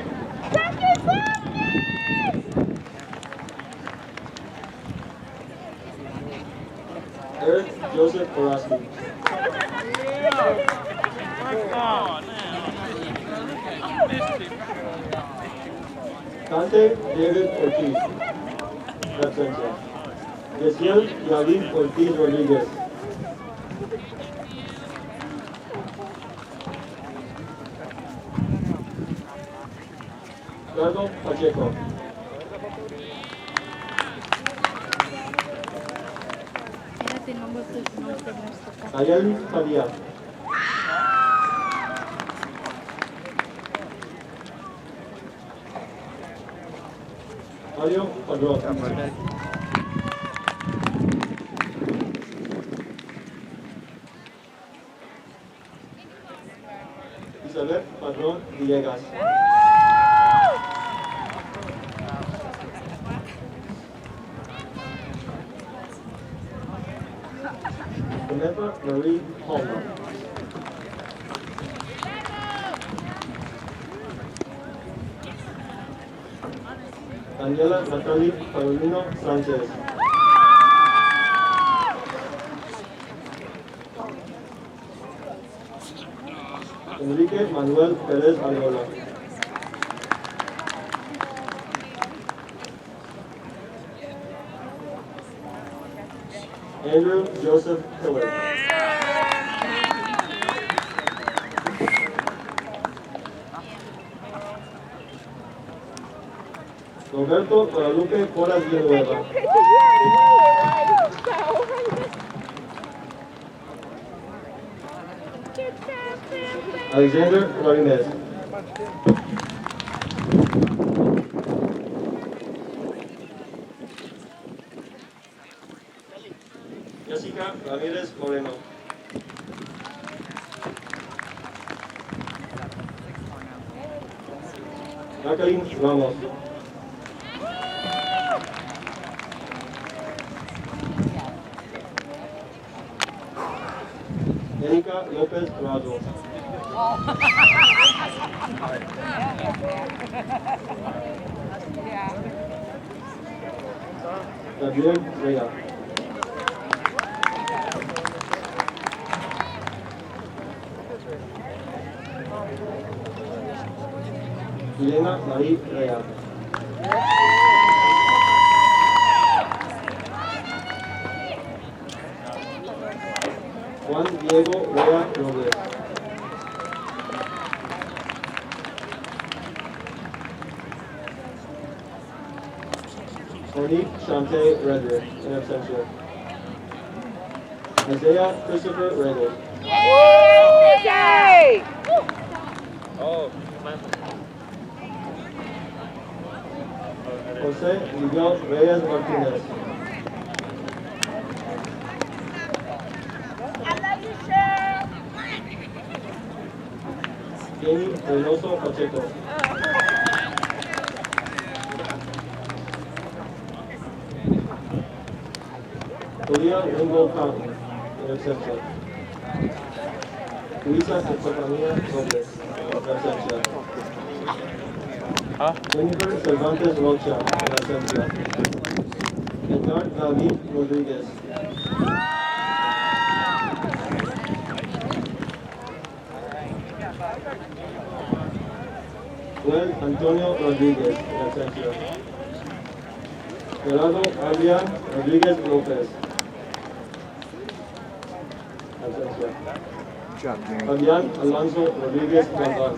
Speaker 8: Eric Joseph Oraski. Dante David Ortiz. Absentia. Yesiel Yalin Ortiz Rodriguez. Ricardo Pacheco. Nayeli Padilla. Mario Padrón. Isabel Padrón Villegas. Samantha Marie Palmer. Daniela Natalie Carolino Sanchez. Enrique Manuel Pérez Arreola. Andrew Joseph Hiller. Roberto Guadalupe Porras Villanueva. Alexander Ramirez. Jessica Ramirez Moreno. Jacqueline Ramos. Erika Lopez Razo. Gabriel Rea. Elena Marie Rea. Juan Diego Rea Robles. Monique Shante Redrick, in absentia. Isaiah Christopher Reynolds. Jose Miguel Reyes Martinez. Jamie Reynoso Pacheco. Julia Ringo Fountain, in absentia. Luisa Estefania Robles, in absentia. Jennifer Cervantes Rocha, in absentia. Edgar David Rodriguez. Joel Antonio Rodriguez, in absentia. Gerardo Adrian Rodriguez Lopez. Absentia.
Speaker 9: Good job, Jamie.
Speaker 8: Fabian Alonso Rodriguez Rondon.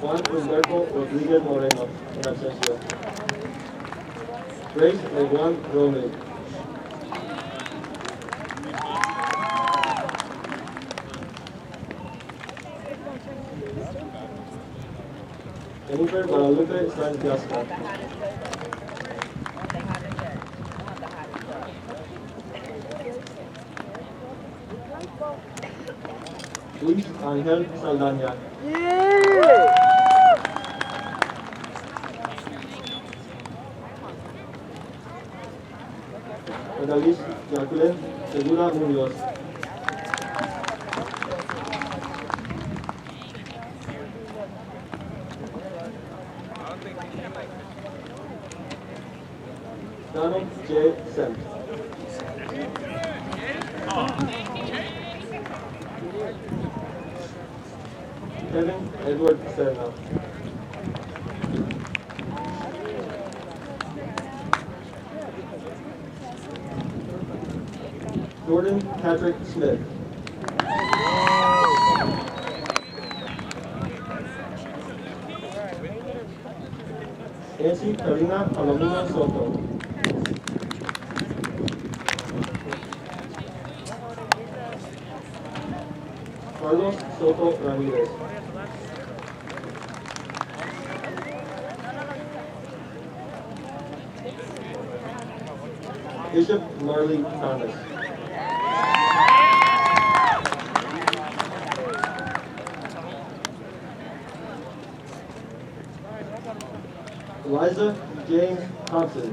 Speaker 8: Juan Humberto Rodriguez Moreno, in absentia. Grace Leguan Romney. Jennifer Guadalupe Santiago. Luis Ángel Saldaña. Odalis Jacqueline Segura Munoz. Donald J. Sent. Kevin Edward Serna. Jordan Patrick Smith. Nancy Karina Alamuna Soto. Carlos Soto Ramirez. Bishop Marley Thomas. Eliza James Thompson.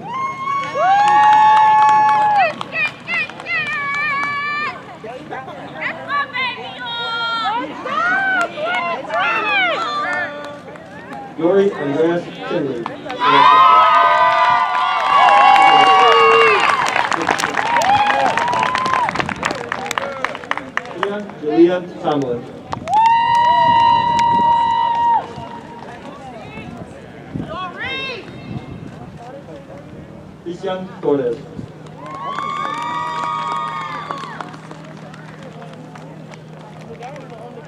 Speaker 8: Lori Andreas Finley. Julia Tomlin. Christian Torres.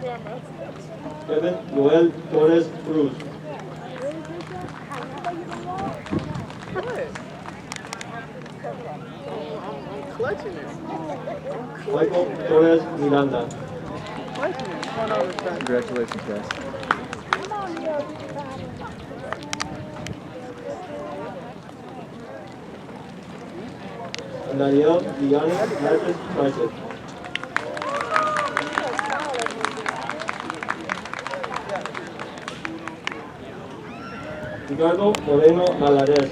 Speaker 8: Kevin Joel Torres Cruz. Michael Torres Miranda.
Speaker 9: Congratulations, guys.
Speaker 8: And Daniel Giannis Marquez Prices. Ricardo Moreno Malares.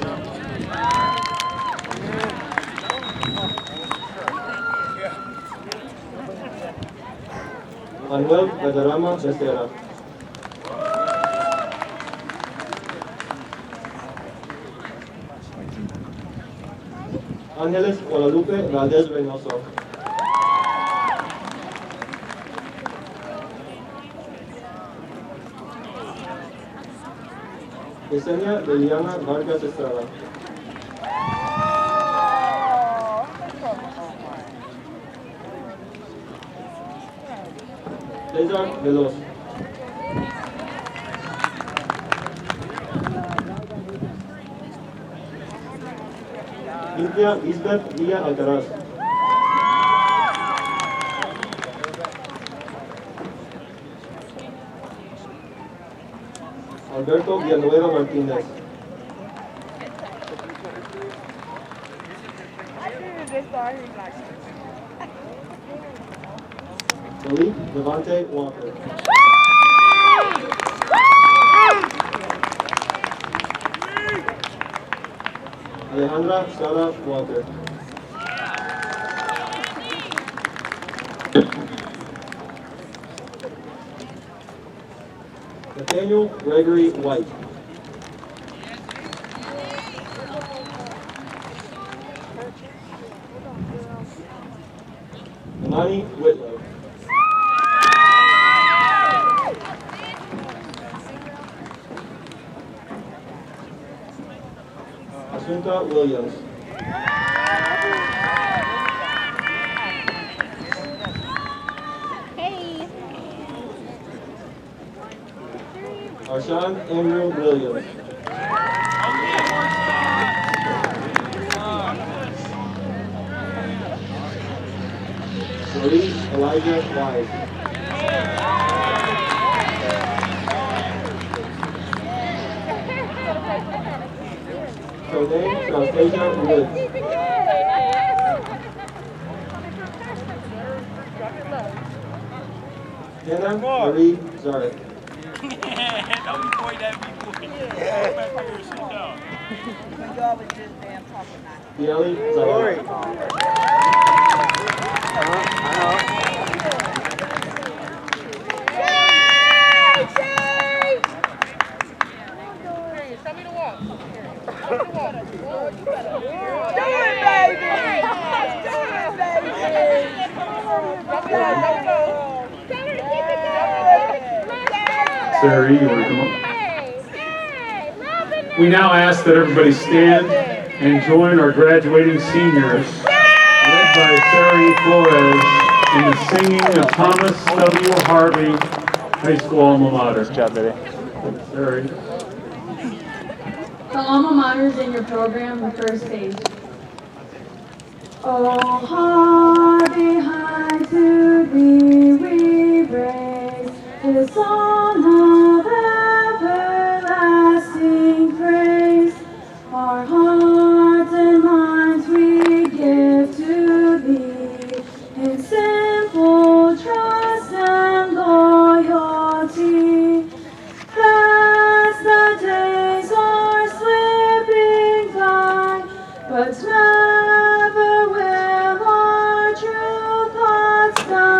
Speaker 8: Manuel Valderrama Becerra. Ángeles Guadalupe Valdez Reynoso. Yesenia Liliana Vargas Estrada. Cesar Veloz. Cynthia Lisbeth Villa Alcaraz. Alberto Villanueva Martínez. Malik Devante Walker. Alejandra Sara Walker. Nathaniel Gregory White. Imani Whitlow. Asunta Williams. Arshan Andrew Williams. Marie Elijah Wise. Renee Anastasia Woods. Hannah Marie Zarek. Bialy Zahari.
Speaker 1: Sarah, you want to come up? We now ask that everybody stand and join our graduating seniors, led by Sarah E. Flores, in the singing of Thomas W. Harvey High School alma mater.
Speaker 9: Good job, baby.
Speaker 1: Sarah.
Speaker 4: The alma mater is in your program, the first page. Oh, Harvey, high to thee we raise the song of everlasting praise. Our hearts and minds we give to thee in simple trust and loyalty. Fast the days are slipping by, but never will our true thoughts die.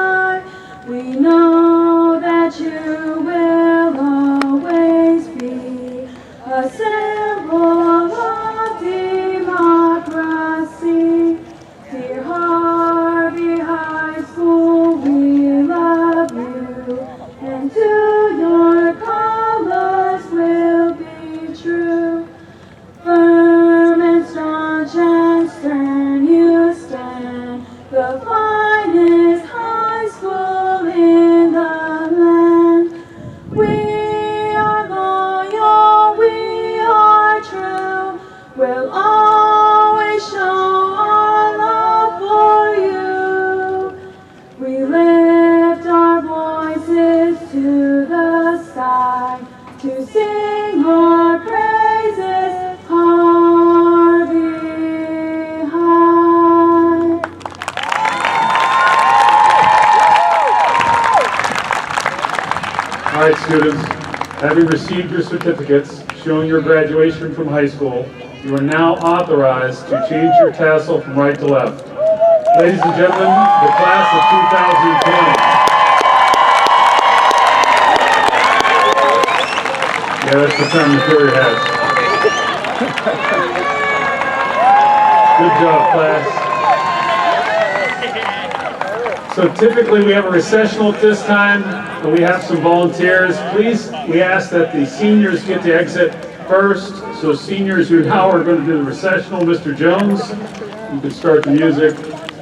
Speaker 3: to the sky to sing our praises, Harvey High.
Speaker 1: All right, students, having received your certificates showing your graduation from high school, you are now authorized to change your tassel from right to left. Ladies and gentlemen, the class of 2020. Yeah, that's the time to clear your heads. Good job, class. So typically we have a recessional at this time, and we have some volunteers. Please, we ask that the seniors get to exit first. So seniors who now are going to do the recessional, Mr. Jones, you can start the music.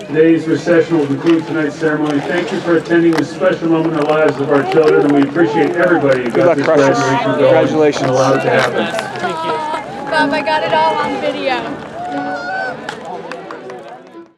Speaker 1: Today's recessional will conclude tonight's ceremony. Thank you for attending this special moment in the lives of our children, and we appreciate everybody who got this graduation going
Speaker 9: Congratulations.
Speaker 1: and allowed it to happen.
Speaker 3: Bob, I got it all on video.